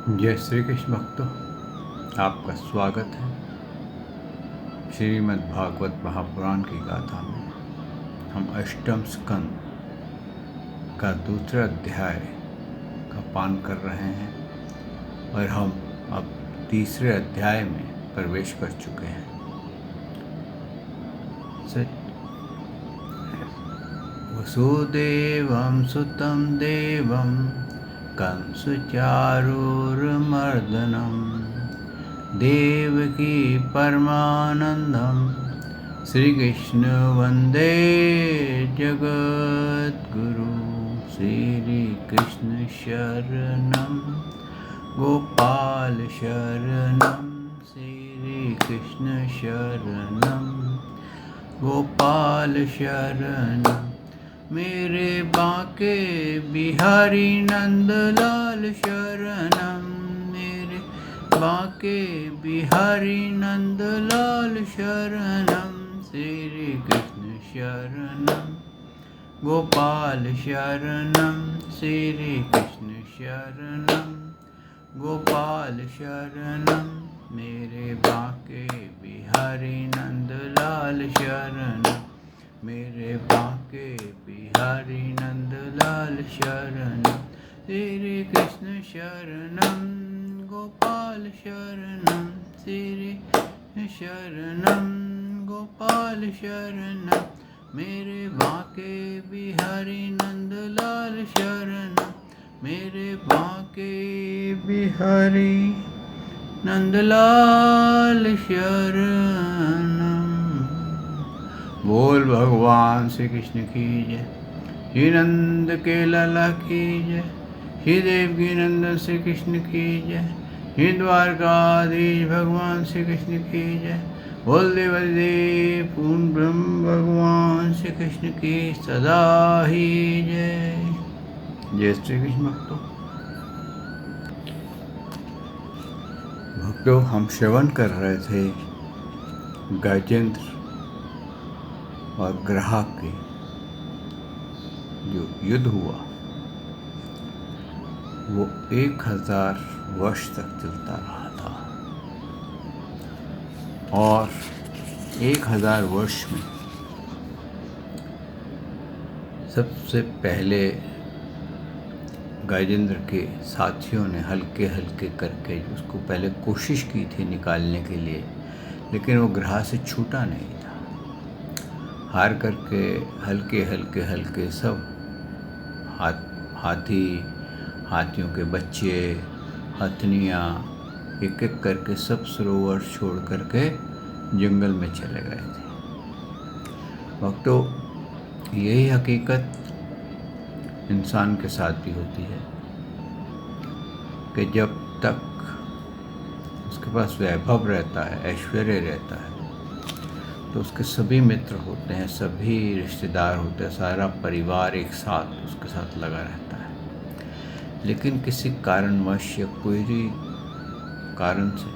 जय श्री कृष्ण भक्तों, आपका स्वागत है श्रीमद् भागवत महापुराण की गाथा में। हम अष्टम स्कंद का दूसरा अध्याय का पान कर रहे हैं और हम अब तीसरे अध्याय में प्रवेश कर चुके हैं। वसुदेवं सुतं देवं कंसचारूरमर्दनं देवकी परमानंदं श्रीकृष्ण वंदे जगद्गुरु। श्रीकृष्ण शरणं गोपाल शरणं श्रीकृष्ण शरणं गोपाल शरणं मेरे बांके बिहारी नंदलाल शरणम। मेरे बांके बिहारी नंदलाल शरणम श्री कृष्ण शरणम गोपाल शरणम श्री कृष्ण शरणम गोपाल शरणम मेरे बांके बिहारी नंदलाल शरणम मेरे बांके बिहारी नंदलाल शरणम श्री कृष्ण शरणम गोपाल शरणम श्री शरणम गोपाल शरणम मेरे बांके बिहारी नंदलाल शरणम मेरे बांके बिहारी नंदलाल शरणम। बोल भगवान श्री कृष्ण की जय। श्री नंद के लाला की जय। श्री देवकी नंदन श्री कृष्ण की जय। श्री द्वारकाधीश भगवान श्री कृष्ण की जय। बोल देवदेव पूर्ण ब्रह्म भगवान श्री कृष्ण की सदा ही जय। जय श्री कृष्ण भक्तों। हम श्रवण कर रहे थे गजेंद्र और ग्राहक के जो युद्ध हुआ वो 1000 वर्ष तक चलता रहा था और 1000 वर्ष में सबसे पहले गजेंद्र के साथियों ने हल्के हल्के करके उसको पहले कोशिश की थी निकालने के लिए, लेकिन वो ग्राह से छूटा नहीं था। हार करके हल्के सब हाथियों के बच्चे, हथनियाँ एक एक करके सब सरोवर छोड़ करके जंगल में चले गए थे। भक्तों, यही हकीकत इंसान के साथ भी होती है कि जब तक उसके पास वैभव रहता है, ऐश्वर्य रहता है, तो उसके सभी मित्र होते हैं, सभी रिश्तेदार होते हैं, सारा परिवार एक साथ उसके साथ लगा रहता है। लेकिन किसी कारणवश या कोई कारण से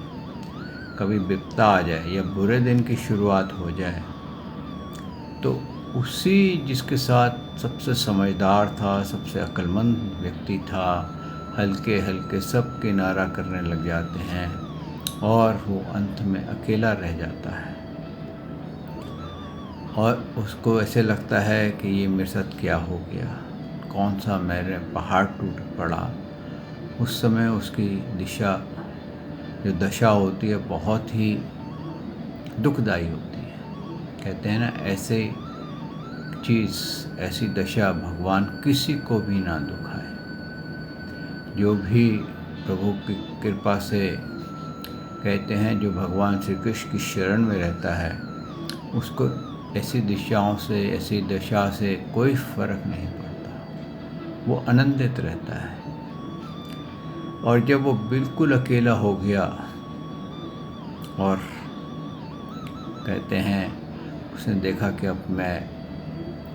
कभी विपदा आ जाए या बुरे दिन की शुरुआत हो जाए तो उसी जिसके साथ सबसे समझदार था, सबसे अक्लमंद व्यक्ति था, हल्के हल्के सब किनारा करने लग जाते हैं और वो अंत में अकेला रह जाता है और उसको ऐसे लगता है कि ये मेरे साथ क्या हो गया, कौन सा मेरे पहाड़ टूट पड़ा। उस समय उसकी जो दशा होती है बहुत ही दुखदाई होती है। कहते हैं ना, ऐसे चीज़, ऐसी दशा भगवान किसी को भी ना दुखाए। जो भी प्रभु की कृपा से, कहते हैं, जो भगवान श्री कृष्ण की शरण में रहता है उसको ऐसी दिशाओं से, ऐसी दशा से कोई फर्क नहीं पड़ता, वो आनंदित रहता है। और जब वो बिल्कुल अकेला हो गया और कहते हैं उसने देखा कि अब मैं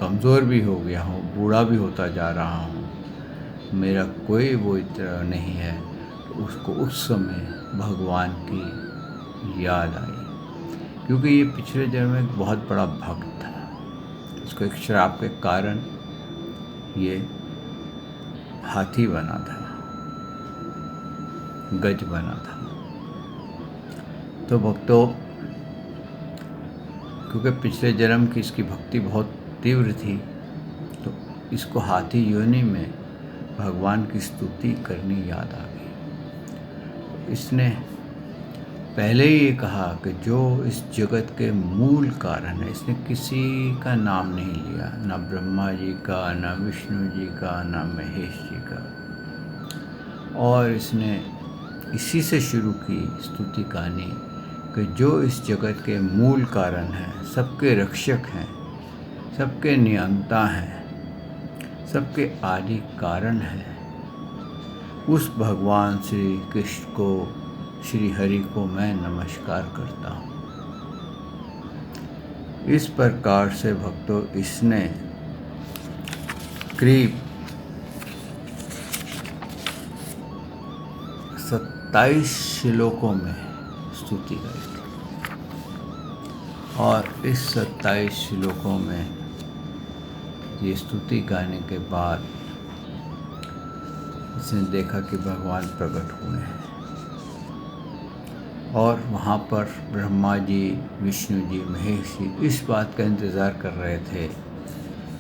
कमज़ोर भी हो गया हूँ, बूढ़ा भी होता जा रहा हूँ, मेरा कोई वो इतना नहीं है, तो उसको उस समय भगवान की याद आई। क्योंकि ये पिछले जन्म में एक बहुत बड़ा भक्त था। उसको एक श्राप के कारण ये हाथी बना था। गज बना था। तो भक्तों, क्योंकि पिछले जन्म की इसकी भक्ति बहुत तीव्र थी, तो इसको हाथी योनि में भगवान की स्तुति करनी याद आ गई। इसने पहले ही ये कहा कि जो इस जगत के मूल कारण है, इसने किसी का नाम नहीं लिया, ना ब्रह्मा जी का, ना विष्णु जी का, ना महेश जी का, और इसने इसी से शुरू की स्तुति कहानी कि जो इस जगत के मूल कारण हैं, सबके रक्षक हैं, सबके नियंता हैं, सबके आदि कारण हैं, उस भगवान श्री कृष्ण को, श्री हरि को मैं नमस्कार करता हूँ। इस प्रकार से भक्तों, इसने करीब 27 श्लोकों में स्तुति गाई थी, और इस 27 श्लोकों में ये स्तुति गाने के बाद इसने देखा कि भगवान प्रकट हुए हैं, और वहाँ पर ब्रह्मा जी, विष्णु जी, महेश जी इस बात का इंतज़ार कर रहे थे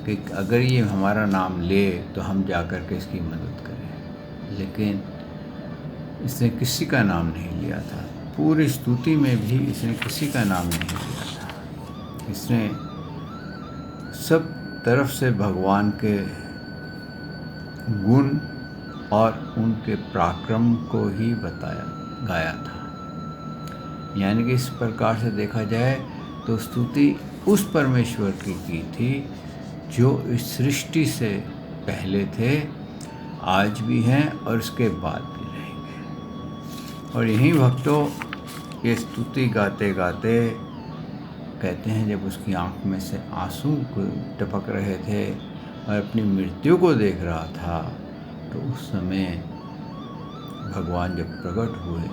कि अगर ये हमारा नाम ले तो हम जाकर के इसकी मदद करें, लेकिन इसने किसी का नाम नहीं लिया था। पूरी स्तुति में भी इसने किसी का नाम नहीं लिया था। इसने सब तरफ से भगवान के गुण और उनके पराक्रम को ही गाया था। यानी कि इस प्रकार से देखा जाए तो स्तुति उस परमेश्वर की थी जो इस सृष्टि से पहले थे, आज भी हैं और इसके बाद भी रहेंगे। और यहीं भक्तों, ये स्तुति गाते गाते कहते हैं जब उसकी आंख में से आंसू टपक रहे थे और अपनी मृत्यु को देख रहा था, तो उस समय भगवान जब प्रकट हुए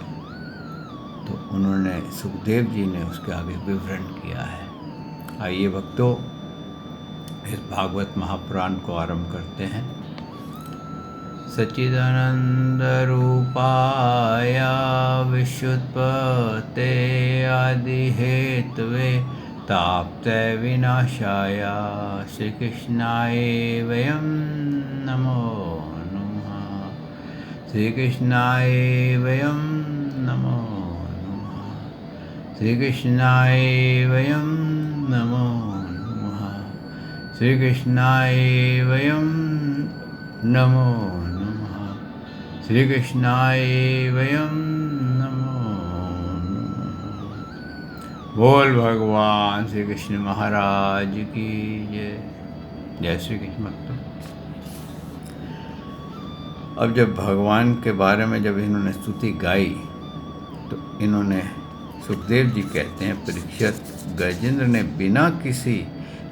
तो उन्होंने, सुखदेव जी ने उसके आगे विवरण किया है। आइए भक्तों, इस भागवत महापुराण को आरंभ करते हैं। सच्चिदानंद रूपाय विश्वोत्पत्ते आदि हेतवे ताप्तय विनाशाय श्री कृष्णाय वयं नमो नमः। श्री कृष्णाय वयं नमो नमः। श्री कृष्णाय वयं नमो नमः। श्री कृष्णाय वयं नमो नमः। श्री कृष्णाय वयं नमो नमः। बोल भगवान श्री कृष्ण महाराज की जय। जय श्री कृष्ण भक्तों। अब जब भगवान के बारे में जब इन्होंने स्तुति गाई तो इन्होंने, सुखदेव जी कहते हैं, परीक्षित, गजेंद्र ने बिना किसी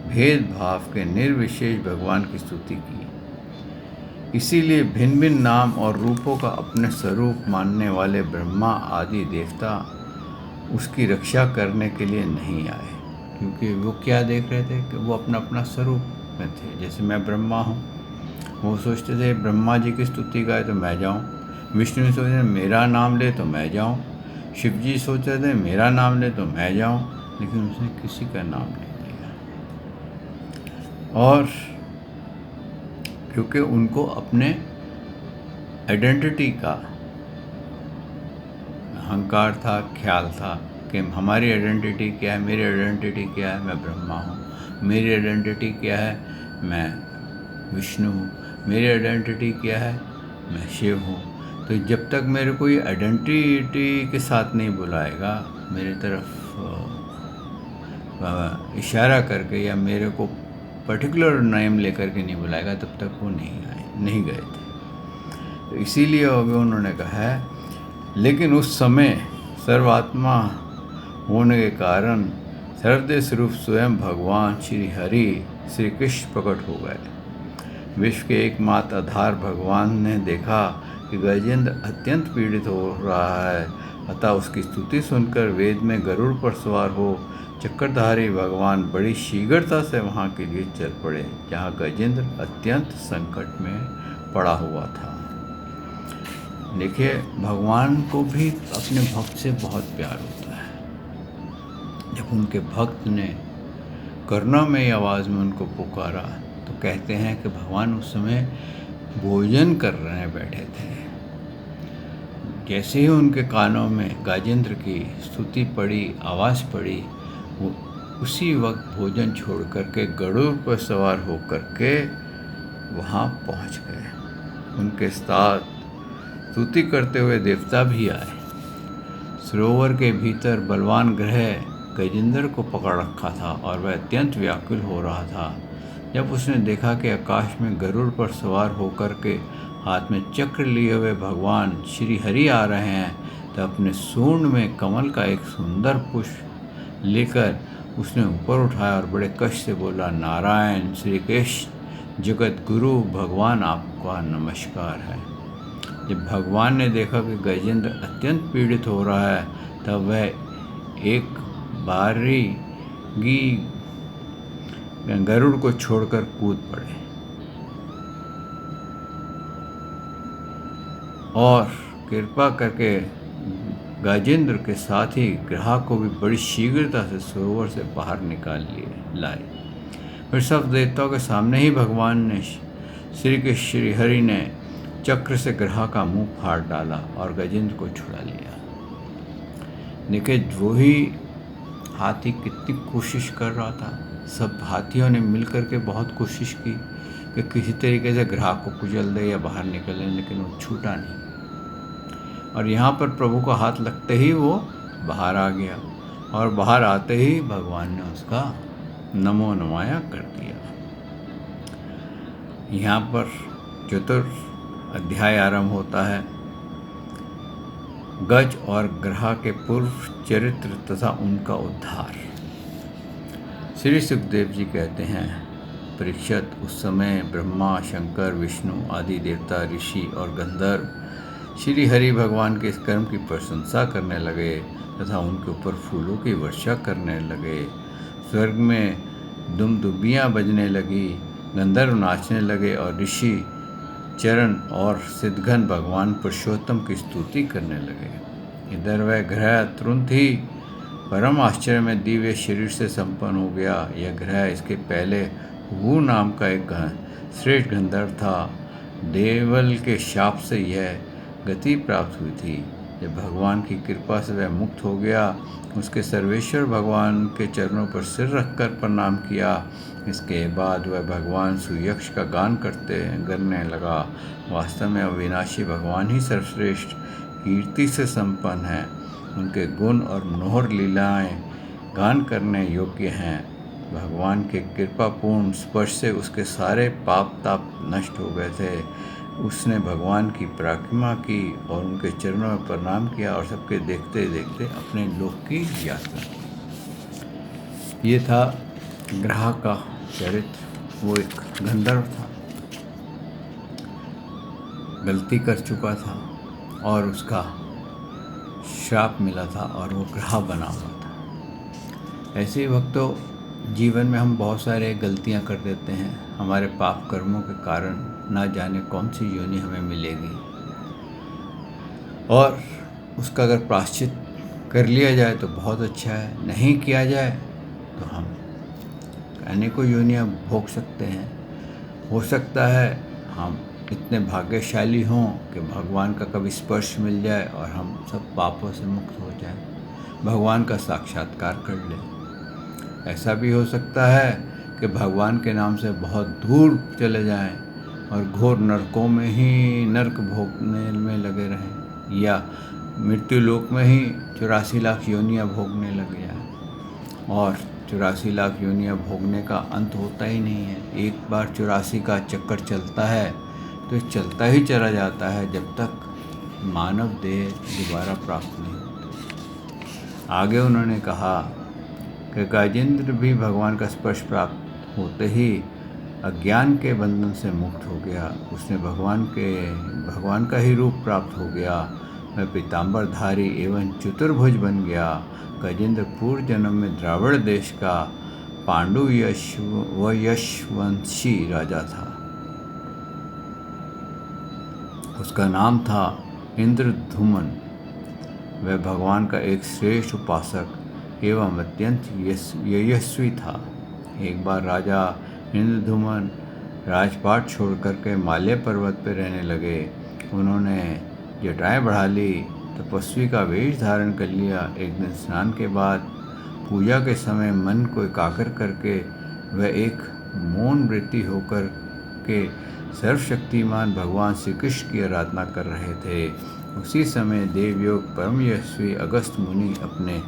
भेदभाव के निर्विशेष भगवान की स्तुति की। इसीलिए भिन्न भिन्न नाम और रूपों का अपने स्वरूप मानने वाले ब्रह्मा आदि देवता उसकी रक्षा करने के लिए नहीं आए, क्योंकि वो क्या देख रहे थे कि वो अपना अपना स्वरूप में थे। जैसे मैं ब्रह्मा हूँ, वो सोचते थे ब्रह्मा जी की स्तुति गाए तो मैं जाऊँ, विष्णु सोचते थे मेरा नाम ले तो मैं जाऊँ, शिव जी सोच रहे थे मेरा नाम ले तो मैं जाऊँ, लेकिन उसने किसी का नाम नहीं लिया। और क्योंकि उनको अपने आइडेंटिटी का अहंकार था, ख्याल था कि हमारी आइडेंटिटी क्या है, मेरी आइडेंटिटी क्या है, मैं ब्रह्मा हूँ, मेरी आइडेंटिटी क्या है, मैं विष्णु हूँ, मेरी आइडेंटिटी क्या है, मैं शिव हूँ। तो जब तक मेरे कोई आइडेंटिटी के साथ नहीं बुलाएगा, मेरी तरफ इशारा करके या मेरे को पर्टिकुलर नेम लेकर के नहीं बुलाएगा, तब तक वो नहीं गए थे। तो इसीलिए उन्होंने कहा है, लेकिन उस समय सर्वात्मा होने के कारण सर्वदेव स्वरूप स्वयं भगवान श्री हरि श्री कृष्ण प्रकट हो गए। विश्व के एकमात्र आधार भगवान ने देखा कि गजेंद्र अत्यंत पीड़ित हो रहा है, अतः उसकी स्तुति सुनकर वेद में गरुड़ पर सवार हो चक्रधारी भगवान बड़ी शीघ्रता से वहाँ के लिए चल पड़े, जहाँ गजेंद्र अत्यंत संकट में पड़ा हुआ था। देखिए, भगवान को भी अपने भक्त से बहुत प्यार होता है। जब उनके भक्त ने करुणामयी आवाज़ में उनको पुकारा तो कहते हैं कि भगवान उस समय भोजन कर रहे बैठे थे। जैसे ही उनके कानों में गाजेंद्र की स्तुति पड़ी, आवाज़ पड़ी, वो उसी वक्त भोजन छोड़ कर के गरुड़ पर सवार होकर के वहाँ पहुँच गए। उनके साथ स्तुति करते हुए देवता भी आए। सरोवर के भीतर बलवान ग्रह गजेंद्र को पकड़ रखा था और वह अत्यंत व्याकुल हो रहा था। जब उसने देखा कि आकाश में गरुड़ पर सवार होकर के हाथ में चक्र लिए हुए भगवान श्री हरि आ रहे हैं, तो अपने सूंड में कमल का एक सुंदर पुष्प लेकर उसने ऊपर उठाया और बड़े कष्ट से बोला, नारायण श्री कृष्ण जगत गुरु भगवान, आपका नमस्कार है। जब भगवान ने देखा कि गजेंद्र अत्यंत पीड़ित हो रहा है, तब वह एक बारीगी गरुड़ को छोड़कर कूद पड़े और कृपा करके गजेंद्र के साथ ही ग्राह को भी बड़ी शीघ्रता से सरोवर से बाहर निकाल लाए। फिर सब देवताओं के सामने ही भगवान ने श्री हरि ने चक्र से ग्रह का मुंह फाड़ डाला और गजेंद्र को छुड़ा लिया। देखिए, जो ही हाथी कितनी कोशिश कर रहा था। सब हाथियों ने मिलकर के बहुत कोशिश की कि किसी तरीके से ग्रह को कुचल दे या बाहर निकले, लेकिन वो छूटा नहीं। और यहाँ पर प्रभु का हाथ लगते ही वो बाहर आ गया और बाहर आते ही भगवान ने उसका नमो नमाया कर दिया। यहाँ पर चतुर्थ अध्याय आरंभ होता है। गज और ग्रह के पूर्व चरित्र तथा उनका उद्धार। श्री सुखदेव जी कहते हैं, परीक्षित, उस समय ब्रह्मा, शंकर, विष्णु आदि देवता, ऋषि और गंधर्व श्री हरि भगवान के इस कर्म की प्रशंसा करने लगे तथा उनके ऊपर फूलों की वर्षा करने लगे। स्वर्ग में दुमदुबियाँ बजने लगी, गंधर्व नाचने लगे और ऋषि चरण और सिद्धगण भगवान पुरुषोत्तम की स्तुति करने लगे। इधर वह ग्रह तुरंत ही परम आश्चर्य में दिव्य शरीर से संपन्न हो गया। यह ग्रह इसके पहले वो नाम का एक श्रेष्ठ गंधर्व था। देवल के शाप से यह गति प्राप्त हुई थी। जब भगवान की कृपा से वह मुक्त हो गया, उसके सर्वेश्वर भगवान के चरणों पर सिर रखकर प्रणाम किया। इसके बाद वह भगवान सुयक्ष का गान करने लगा। वास्तव में अविनाशी भगवान ही सर्वश्रेष्ठ कीर्ति से संपन्न हैं। उनके गुण और मनोहर लीलाएं गान करने योग्य हैं। भगवान के कृपापूर्ण स्पर्श से उसके सारे पाप ताप नष्ट हो गए थे। उसने भगवान की परिक्रमा की और उनके चरणों में प्रणाम किया और सबके देखते देखते अपने लोक की यात्रा की। ये था ग्रह का चरित्र। वो एक गंधर्व था, गलती कर चुका था और उसका श्राप मिला था और वो ग्रह बना हुआ था। ऐसे ही भक्तों, जीवन में हम बहुत सारे गलतियां कर देते हैं। हमारे पाप कर्मों के कारण ना जाने कौन सी योनि हमें मिलेगी, और उसका अगर प्रायश्चित कर लिया जाए तो बहुत अच्छा है, नहीं किया जाए तो हम अनेकों योनियाँ भोग सकते हैं। हो सकता है हम इतने भाग्यशाली हों कि भगवान का कभी स्पर्श मिल जाए और हम सब पापों से मुक्त हो जाएं, भगवान का साक्षात्कार कर लें। ऐसा भी हो सकता है कि भगवान के नाम से बहुत दूर चले जाएं और घोर नरकों में ही नरक भोगने में लगे रहें, या मृत्यु लोक में ही 84 लाख योनियाँ भोगने लग जाएं। और 84 लाख योनियाँ भोगने का अंत होता ही नहीं है। एक बार 84 का चक्कर चलता है तो चलता ही चला जाता है जब तक मानव देह दोबारा प्राप्त नहीं होती। आगे उन्होंने कहा कि गजेंद्र भी भगवान का स्पर्श प्राप्त होते ही अज्ञान के बंधन से मुक्त हो गया। उसने भगवान का ही रूप प्राप्त हो गया। वह पीताम्बरधारी एवं चतुर्भुज बन गया। गजेंद्र पूर्व जन्म में द्राविड़ देश का पांडु यशवंशी राजा था। उसका नाम था इंद्रधुमन वह भगवान का एक श्रेष्ठ उपासक एवं अत्यंत यशस्वी था। एक बार राजा इंद्रधुमन राजपाट छोड़ करके माल्य पर्वत पर रहने लगे। उन्होंने जटाएं बढ़ा ली, तपस्वी का वेश धारण कर लिया। एक दिन स्नान के बाद पूजा के समय मन को एकाग्र करके वह एक मौन वृत्ति होकर के सर्वशक्तिमान भगवान श्री कृष्ण की आराधना कर रहे थे। उसी समय देवयोग परम यशस्वी अगस्त मुनि अपने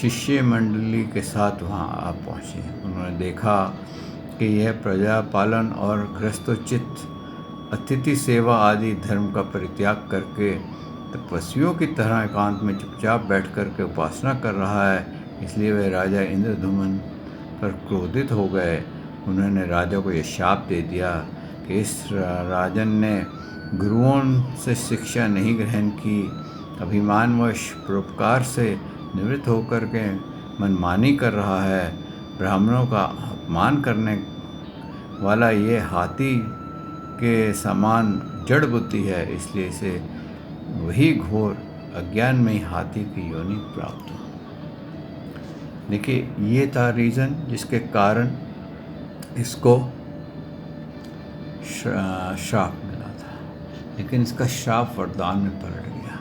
शिष्य मंडली के साथ वहां आ पहुँचे। उन्होंने देखा कि यह प्रजा पालन और गृहस्थोचित अतिथि सेवा आदि धर्म का परित्याग करके तपस्वियों की तरह एकांत में चुपचाप बैठ कर के उपासना कर रहा है। इसलिए वे राजा इंद्रधुमन पर क्रोधित हो गए। उन्होंने राजा को यह शाप दे दिया कि इस राजन ने गुरुओं से शिक्षा नहीं ग्रहण की, अभिमानवश परोपकार से निवृत्त होकर के मनमानी कर रहा है। ब्राह्मणों का अपमान करने वाला ये हाथी के समान जड़ बुद्धि है, इसलिए इसे वही घोर अज्ञान में ही हाथी की योनि प्राप्त हो। देखिए, ये था रीज़न जिसके कारण इसको श्राप मिला था, लेकिन इसका श्राप वरदान में पलट गया।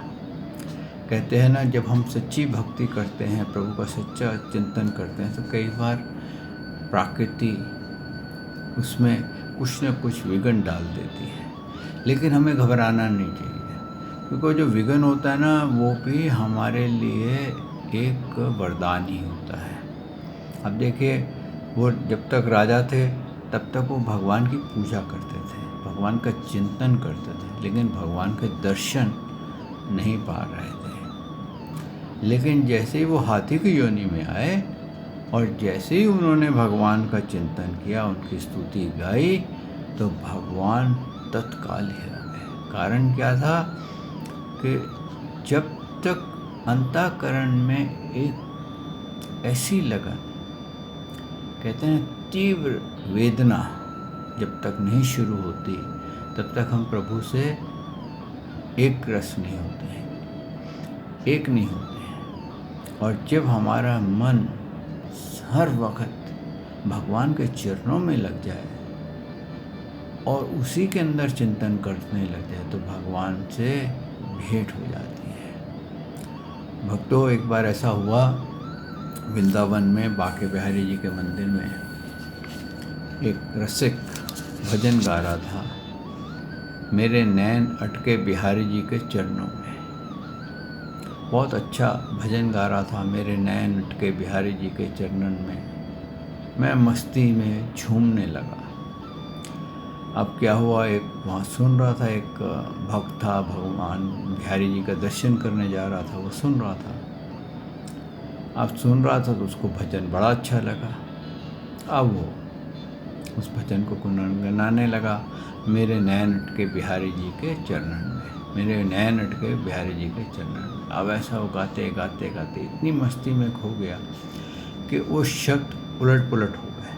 कहते हैं ना, जब हम सच्ची भक्ति करते हैं, प्रभु का सच्चा चिंतन करते हैं, तो कई बार प्रकृति उसमें कुछ न कुछ विघ्न डाल देती है, लेकिन हमें घबराना नहीं चाहिए, क्योंकि जो विघ्न होता है ना, वो भी हमारे लिए एक वरदान ही होता है। अब देखिए, वो जब तक राजा थे तब तक वो भगवान की पूजा करते थे, भगवान का चिंतन करते थे, लेकिन भगवान के दर्शन नहीं पा रहे थे। लेकिन जैसे ही वो हाथी की योनि में आए और जैसे ही उन्होंने भगवान का चिंतन किया, उनकी स्तुति गाई, तो भगवान तत्काल ही आ गए। कारण क्या था कि जब तक अंतःकरण में एक ऐसी लगन, कहते हैं तीव्र वेदना जब तक नहीं शुरू होती, तब तक हम प्रभु से एक रस नहीं होते हैं, एक नहीं होते हैं। और जब हमारा मन हर वक्त भगवान के चरणों में लग जाए और उसी के अंदर चिंतन करने लग जाए, तो भगवान से भेंट हो जाती है। भक्तों, एक बार ऐसा हुआ, वृंदावन में बांके बिहारी जी के मंदिर में एक रसिक भजन गा रहा था, मेरे नैन अटके बिहारी जी के चरणों में। बहुत अच्छा भजन गा रहा था, मेरे नैन अटके बिहारी जी के चरणों में। मैं मस्ती में झूमने लगा। अब क्या हुआ, एक वहाँ सुन रहा था, एक भक्त था, भगवान बिहारी जी का दर्शन करने जा रहा था, वो सुन रहा था। अब सुन रहा था तो उसको भजन बड़ा अच्छा लगा। अब वो उस भजन को गुनगुनाने लगा, मेरे नैन अटके बिहारी जी के चरणन में, मेरे नैन अटके बिहारी जी के चरणन में। अब ऐसा वो गाते गाते गाते इतनी मस्ती में खो गया कि वो शब्द उलट पुलट हो गए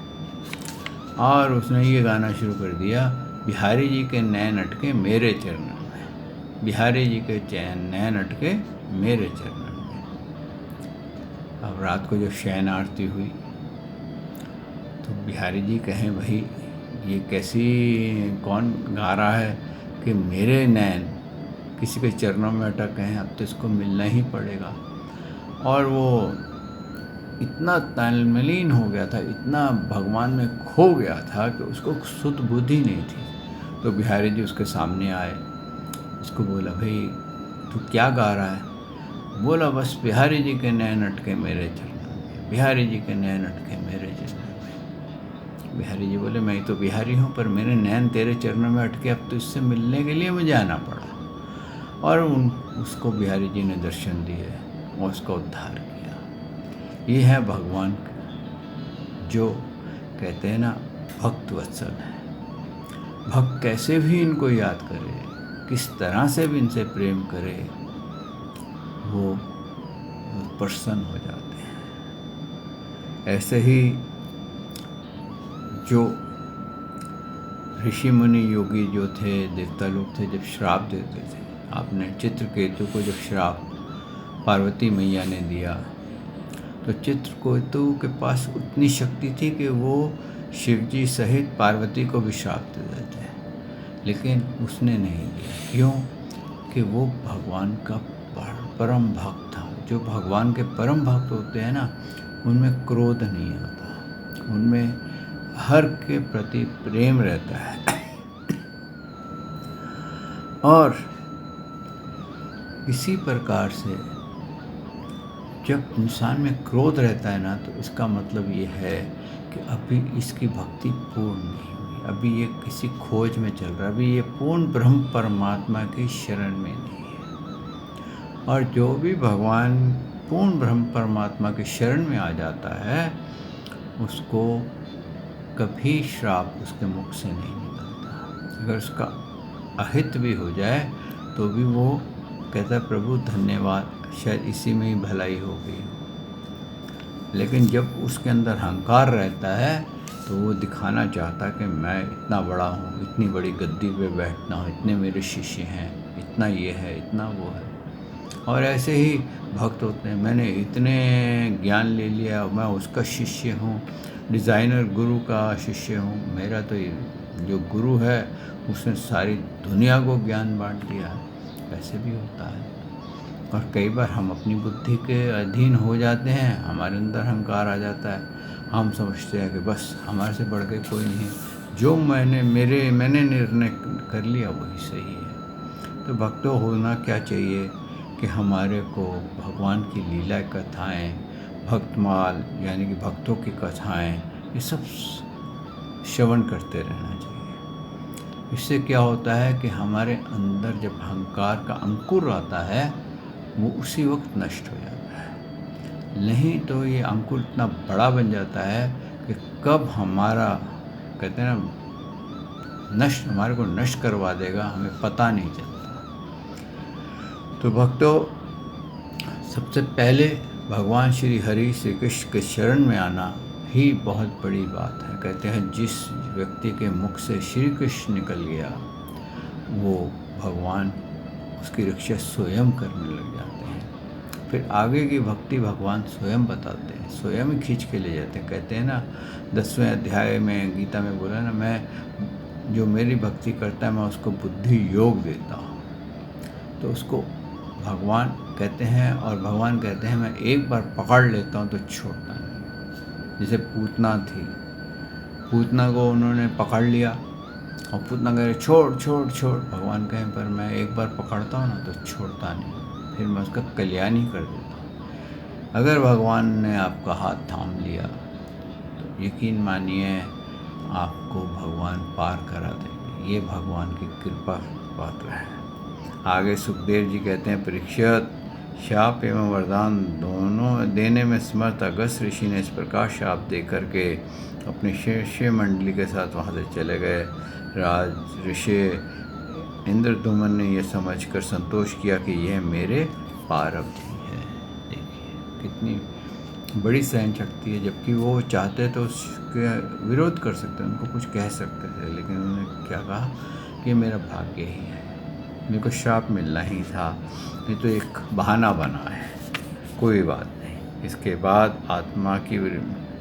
और उसने ये गाना शुरू कर दिया, बिहारी जी के नैन अटके मेरे चरणन में, बिहारी जी के नैन अटके मेरे चरणन में। अब रात को जब शयन आरती हुई तो बिहारी जी कहें, भाई ये कैसी, कौन गा रहा है कि मेरे नैन किसी के चरणों में अटक हैं, अब तो इसको मिलना ही पड़ेगा। और वो इतना तन्मलीन हो गया था, इतना भगवान में खो गया था कि उसको शुद्ध बुद्धि नहीं थी। तो बिहारी जी उसके सामने आए, उसको बोला, भाई तू क्या गा रहा है? बोला, बस बिहारी जी के नैन अटके मेरे चरणों में, बिहारी जी के नैन अटके मेरे चरणों में। बिहारी जी बोले, मैं तो बिहारी हूँ, पर मेरे नैन तेरे चरणों में अटके, अब तो इससे मिलने के लिए मुझे आना पड़ा। और उसको बिहारी जी ने दर्शन दिए और उसका उद्धार किया। ये है भगवान जो कहते हैं ना, भक्त वत्सल है। भक्त कैसे भी इनको याद करे, किस तरह से भी इनसे प्रेम करे, वो प्रसन्न हो जाते हैं। ऐसे ही जो ऋषि मुनि योगी जो थे, देवता लोग थे, जब श्राप देते थे आपने चित्रकेतु को जब श्राप पार्वती मैया ने दिया तो चित्रकेतु के पास उतनी शक्ति थी कि वो शिवजी सहित पार्वती को भी श्राप दे देते, लेकिन उसने नहीं दिया। क्यों? कि वो भगवान का परम भक्त था। जो भगवान के परम भक्त होते हैं ना, उनमें क्रोध नहीं आता, उनमें हर के प्रति प्रेम रहता है। और इसी प्रकार से जब इंसान में क्रोध रहता है ना, तो इसका मतलब ये है कि अभी इसकी भक्ति पूर्ण नहीं हुई, अभी ये किसी खोज में चल रहा है, अभी ये पूर्ण ब्रह्म परमात्मा की शरण में नहीं है। और जो भी भगवान पूर्ण ब्रह्म परमात्मा की शरण में आ जाता है, उसको कभी श्राप उसके मुख से नहीं निकलता। अगर उसका अहित भी हो जाए तो भी वो कहता है प्रभु धन्यवाद, शायद इसी में ही भलाई हो गई हो। लेकिन जब उसके अंदर अहंकार रहता है तो वो दिखाना चाहता है कि मैं इतना बड़ा हूँ, इतनी बड़ी गद्दी पे बैठता हूँ, इतने मेरे शिष्य हैं, इतना ये है, इतना वो है। और ऐसे ही भक्त होते हैं, मैंने इतने ज्ञान ले लिया, मैं उसका शिष्य हूँ, डिज़ाइनर गुरु का शिष्य हूँ, मेरा तो जो गुरु है उसने सारी दुनिया को ज्ञान बांट दिया है। ऐसे भी होता है। और कई बार हम अपनी बुद्धि के अधीन हो जाते हैं, हमारे अंदर अहंकार आ जाता है, हम समझते हैं कि बस हमारे से बढ़ के कोई नहीं है, जो मैंने निर्णय कर लिया वही सही है। तो भक्तों होना क्या चाहिए कि हमारे को भगवान की लीला कथाएं, भक्तमाल यानी कि भक्तों की कथाएं, ये सब श्रवण करते रहना चाहिए। इससे क्या होता है कि हमारे अंदर जब अहंकार का अंकुर आता है वो उसी वक्त नष्ट हो जाता है। नहीं तो ये अंकुर इतना बड़ा बन जाता है कि कब हमारा कहते हैं ना हमारे को नष्ट करवा देगा, हमें पता नहीं चलता। तो भक्तों, सबसे पहले भगवान श्री हरि श्री कृष्ण के शरण में आना ही बहुत बड़ी बात है। कहते हैं जिस व्यक्ति के मुख से श्री कृष्ण निकल गया वो भगवान उसकी रक्षा स्वयं करने लग जाते हैं। फिर आगे की भक्ति भगवान स्वयं बताते हैं, स्वयं ही खींच के ले जाते हैं। कहते हैं ना 10वें अध्याय में गीता में बोला ना, मैं जो मेरी भक्ति करता है मैं उसको बुद्धि योग देता हूँ। तो उसको भगवान कहते हैं, और भगवान कहते हैं मैं एक बार पकड़ लेता हूँ तो छोड़ता नहीं। जैसे पूतना थी, पूतना को उन्होंने पकड़ लिया और पूतना कह रहे छोड़ छोड़ छोड़, भगवान कहें पर मैं एक बार पकड़ता हूँ ना तो छोड़ता नहीं, फिर मैं उसका कल्याण ही कर देता हूँ। अगर भगवान ने आपका हाथ थाम लिया तो यकीन मानिए आपको भगवान पार करा देंगे। ये भगवान की कृपा पात्र है। आगे सुखदेव जी कहते हैं, परीक्षित शाप एवं वरदान दोनों देने में समर्थ अगस्त ऋषि ने इस प्रकार शाप दे करके अपनी शिष्य मंडली के साथ वहाँ से चले गए। राज ऋषि इंद्रदुमन ने यह समझकर संतोष किया कि यह मेरे प्रारब्ध ही है। देखिए कितनी बड़ी सहन शक्ति है, जबकि वो चाहते तो उसके विरोध कर सकते, उनको कुछ कह सकते थे, लेकिन उन्होंने क्या कहा कि मेरा भाग्य ही है, मेरे को श्राप मिलना ही था, नहीं तो एक बहाना बना है, कोई बात नहीं। इसके बाद आत्मा की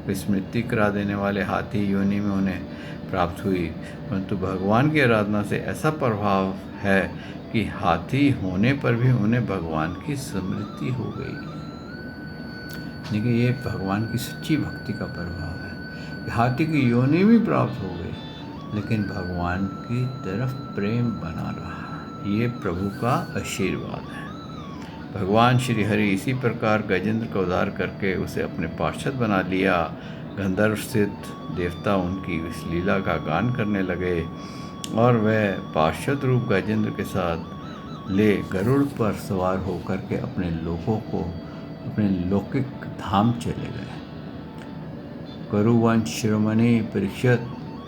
विस्मृति करा देने वाले हाथी योनि में उन्हें प्राप्त हुई, परंतु भगवान की आराधना से ऐसा प्रभाव है कि हाथी होने पर भी उन्हें भगवान की स्मृति हो गई। देखिए ये भगवान की सच्ची भक्ति का प्रभाव है। हाथी की योनि भी प्राप्त हो गई लेकिन भगवान की तरफ प्रेम बना रहा। ये प्रभु का आशीर्वाद है। भगवान श्री हरि इसी प्रकार गजेंद्र का उद्धार करके उसे अपने पार्षद बना लिया। गंधर्व स्थित देवता उनकी इस लीला का गान करने लगे और वह पार्षद रूप गजेंद्र के साथ ले गरुड़ पर सवार होकर के अपने लौकिक धाम चले गए। कुरुवंश शिरोमणि परीक्षित,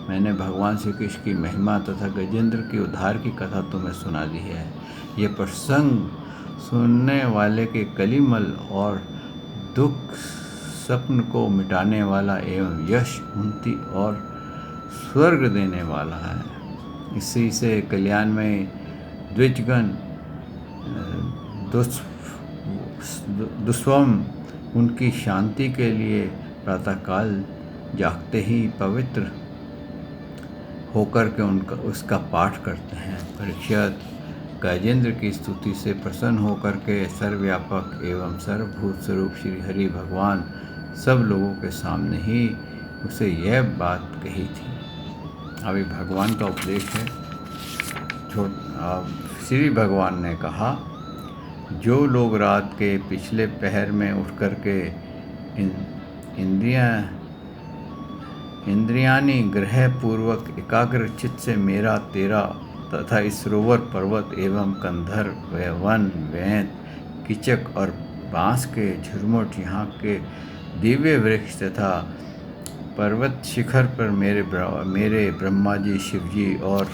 मैंने भगवान श्री कृष्ण की महिमा तथा गजेंद्र के उद्धार की कथा तुम्हें सुना दी है। ये प्रसंग सुनने वाले के कलिमल और दुख स्वप्न को मिटाने वाला एवं यश उन्नति और स्वर्ग देने वाला है। इसी से कल्याण में द्विजगण दुस्वम उनकी शांति के लिए प्रातःकाल जागते ही पवित्र होकर के उसका पाठ करते हैं। परीक्षित गजेंद्र की स्तुति से प्रसन्न होकर के सर्वव्यापक एवं सर्वभूत स्वरूप श्री हरि भगवान सब लोगों के सामने ही उसे यह बात कही थी। अभी भगवान का उपदेश है। श्री भगवान ने कहा, जो लोग रात के पिछले पहर में उठ कर के इंद्रियानी ग्रह पूर्वक एकाग्र चित्त से मेरा तेरा तथा इस सरोवर पर्वत एवं कंधर्व वन वैंत किचक और बांस के झुरमुट यहाँ के दिव्य वृक्ष तथा पर्वत शिखर पर मेरे ब्रह्मा जी, शिव जी और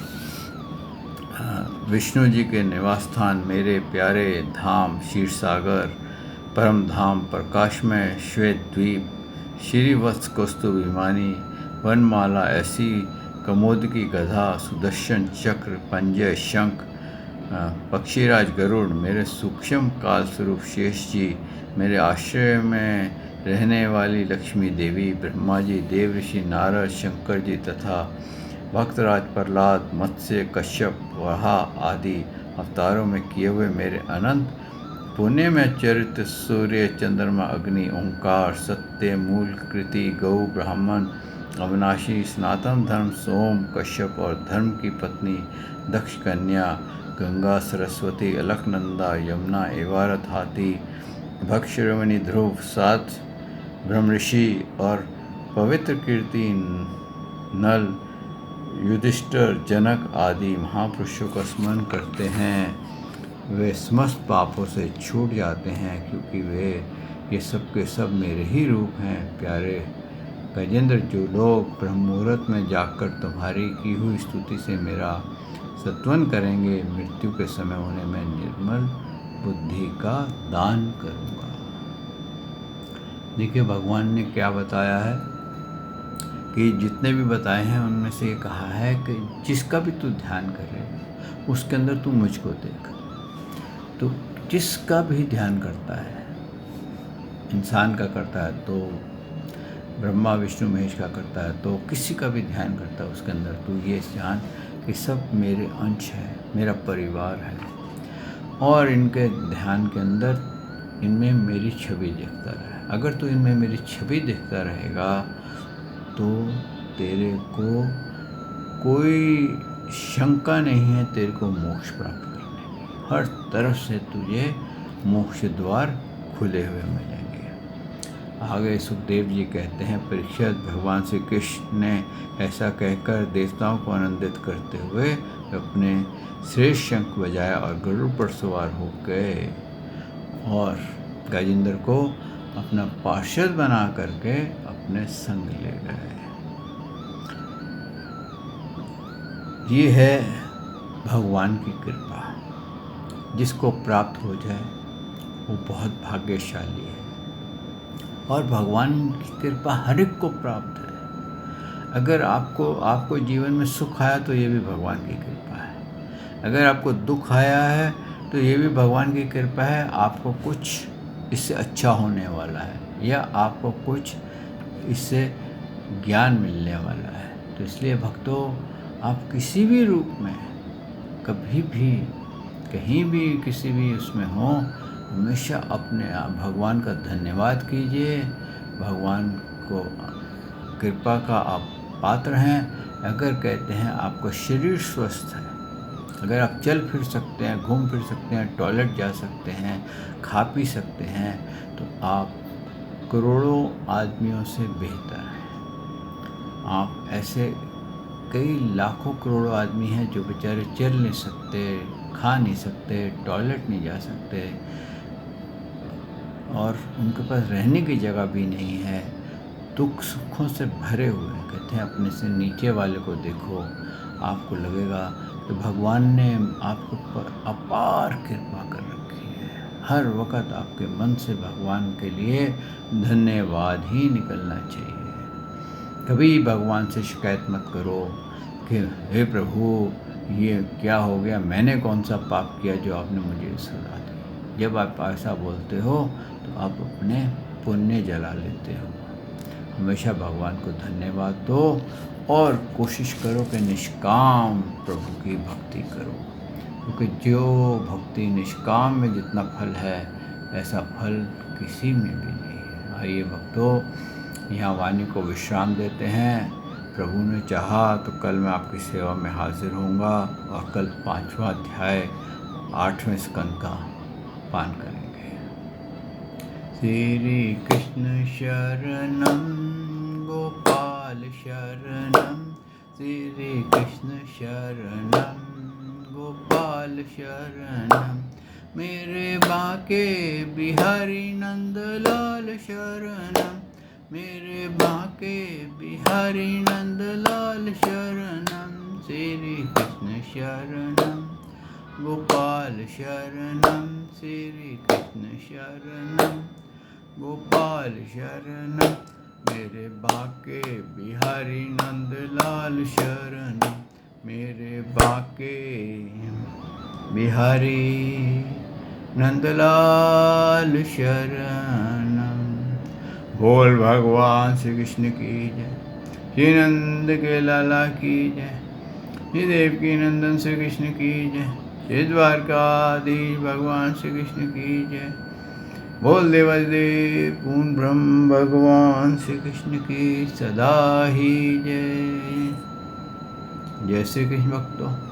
विष्णु जी के निवास स्थान, मेरे प्यारे धाम क्षीरसागर, परम धाम, प्रकाशमय श्वेत द्वीप, श्रीवत्स कौस्तुभ विमानी, वनमाला ऐसी, कमोदकी गधा, सुदर्शन चक्र, पंजय शंख, पक्षीराज गरुड़, मेरे सूक्ष्म काल स्वरूप शेष जी, मेरे आश्रय में रहने वाली लक्ष्मी देवी, ब्रह्मा जी, देव ऋषि नारद, शंकर जी तथा भक्तराज प्रहलाद, मत्स्य, कश्यप, वराह आदि अवतारों में किए हुए मेरे अनंत पुण्य में चरित्र, सूर्य, चंद्रमा, अग्नि, ओंकार, सत्य, मूल, कृति, गौ, ब्राह्मण, अविनाशी, सनातन धर्म, सोम, कश्यप और धर्म की पत्नी दक्ष कन्या, गंगा, सरस्वती, अलकनंदा, यमुना, एवारत, हाथी, भक्षरमणि, ध्रुव, 7 ब्रह्मऋषि और पवित्र कीर्ति, नल, युधिष्ठिर, जनक आदि महापुरुषों का स्मरण करते हैं, वे समस्त पापों से छूट जाते हैं, क्योंकि ये सब के सब मेरे ही रूप हैं। प्यारे गजेंद्र, जो लोग ब्रह्म मुहूर्त में जागकर तुम्हारी की हुई स्तुति से मेरा स्तवन करेंगे, मृत्यु के समय उन्हें मैं निर्मल बुद्धि का दान करूँगा। देखिए भगवान ने क्या बताया है कि जितने भी बताए हैं उनमें से ये कहा है कि जिसका भी तू ध्यान कर रहे हो उसके अंदर तू मुझको देख। तो जिसका भी ध्यान करता है, इंसान का करता है तो ब्रह्मा विष्णु महेश का करता है, तो किसी का भी ध्यान करता है उसके अंदर तू ये जान कि सब मेरे अंश है, मेरा परिवार है, और इनके ध्यान के अंदर इनमें मेरी छवि देखता रहे। अगर तू इनमें मेरी छवि देखता रहेगा तो तेरे को कोई शंका नहीं है तेरे को मोक्ष प्राप्त करने की। हर तरफ से तुझे मोक्ष द्वार खुले हुए मिलेंगे। आगे सुखदेव जी कहते हैं, परीक्षित, भगवान श्री कृष्ण ने ऐसा कहकर देवताओं को आनंदित करते हुए अपने श्रेष्ठ शंख बजाया और गरुड़ पर सवार हो गए और गजेंद्र को अपना पार्षद बना करके अपने संग ले गए। ये है भगवान की कृपा। जिसको प्राप्त हो जाए वो बहुत भाग्यशाली है, और भगवान की कृपा हर एक को प्राप्त है। अगर आपको जीवन में सुख आया तो ये भी भगवान की कृपा है। अगर आपको दुख आया है तो ये भी भगवान की कृपा है। आपको कुछ इससे अच्छा होने वाला है, या आपको कुछ इससे ज्ञान मिलने वाला है। तो इसलिए भक्तों, आप किसी भी रूप में, कभी भी, कहीं भी, किसी भी उसमें हो, हमेशा अपने आप भगवान का धन्यवाद कीजिए। भगवान को कृपा का आप पात्र हैं। अगर कहते हैं आपका शरीर स्वस्थ है, अगर आप चल फिर सकते हैं, घूम फिर सकते हैं, टॉयलेट जा सकते हैं, खा पी सकते हैं, तो आप करोड़ों आदमियों से बेहतर हैं। आप ऐसे कई लाखों करोड़ों आदमी हैं जो बेचारे चल नहीं सकते, खा नहीं सकते, टॉयलेट नहीं जा सकते, और उनके पास रहने की जगह भी नहीं है, दुख सुखों से भरे हुए हैं। कहते हैं अपने से नीचे वाले को देखो, आपको लगेगा कि भगवान ने आपके ऊपर अपार कृपा कर रखी है। हर वक्त आपके मन से भगवान के लिए धन्यवाद ही निकलना चाहिए। कभी भगवान से शिकायत मत करो कि हे प्रभु ये क्या हो गया, मैंने कौन सा पाप किया जो आपने मुझे सजा दी। जब आप ऐसा बोलते हो तो आप अपने पुण्य जला लेते हो। हमेशा भगवान को धन्यवाद दो और कोशिश करो कि निष्काम प्रभु की भक्ति करो, क्योंकि जो भक्ति निष्काम में जितना फल है ऐसा फल किसी में भी नहीं है। आइए भक्तों, यहाँ वाणी को विश्राम देते हैं। प्रभु ने चाहा तो कल मैं आपकी सेवा में हाजिर होऊंगा और कल 5वां अध्याय 8वें स्कंद का पान करेंगे। श्री कृष्ण शरणम गोपाल शरणम, श्री कृष्ण शरणम गोपाल शरणम, मेरे बाके बिहारी नंदलाल शरणम, मेरे बाके बिहारी नंदलाल शरणम, श्री कृष्ण शरणम गोपाल शरणम, श्री कृष्ण शरणम गोपाल शरणम, मेरे बाके बिहारी नंदलाल शरणम, मेरे बाके बिहारी नंदलाल शरणम। बोल भगवान श्री कृष्ण की जय, श्री नंद के लाला की जय, श्री देवकी नंदन श्री कृष्ण की जय, श्री द्वारकाधीश भगवान श्री कृष्ण की जय। बोल देवादिदेव पूर्ण ब्रह्म भगवान श्री कृष्ण की सदा ही जय। जय श्री कृष्ण भक्तों।